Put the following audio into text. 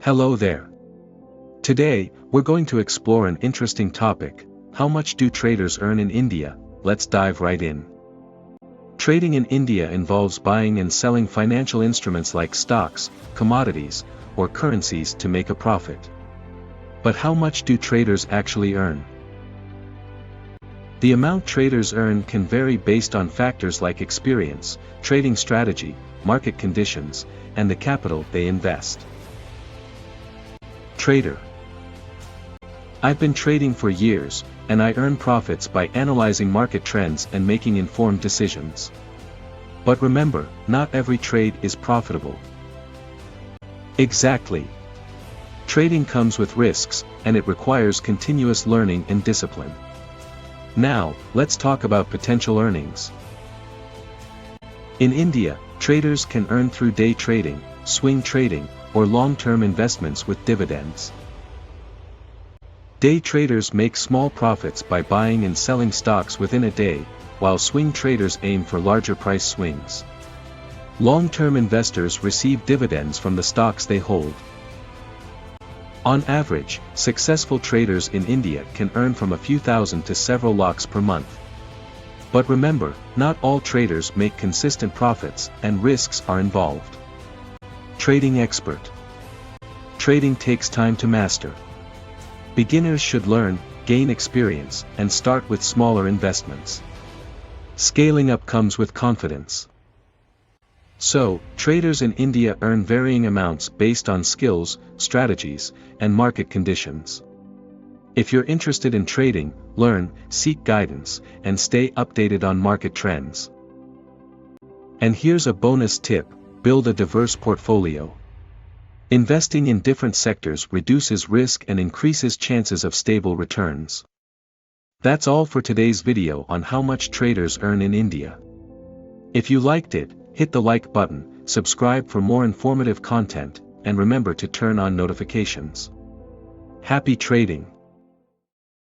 Hello there. Today, we're going to explore an interesting topic: how much do traders earn in India? Let's dive right in. Trading in India involves buying and selling financial instruments like stocks, commodities, or currencies to make a profit. But how much do traders actually earn? The amount traders earn can vary based on factors like experience, trading strategy, market conditions, and the capital they invest. Trader. I've been trading for years, and I earn profits by analyzing market trends and making informed decisions. But remember, not every trade is profitable. Exactly. Trading comes with risks, and it requires continuous learning and discipline. Now, let's talk about potential earnings. In India, traders can earn through day trading, swing trading, or long-term investments with dividends. Day traders make small profits by buying and selling stocks within a day, while swing traders aim for larger price swings. Long-term investors receive dividends from the stocks they hold. On average, successful traders in India can earn from a few thousand to several lakhs per month. But remember, not all traders make consistent profits, and risks are involved. Trading expert. Trading takes time to master. Beginners should learn, gain experience, and start with smaller investments. Scaling up comes with confidence. So, traders in India earn varying amounts based on skills, strategies, and market conditions. If you're interested in trading, learn, seek guidance, and stay updated on market trends. And here's a bonus tip: build a diverse portfolio. Investing in different sectors reduces risk and increases chances of stable returns. That's all for today's video on how much traders earn in India. If you liked it, hit the like button, subscribe for more informative content, and remember to turn on notifications. Happy trading!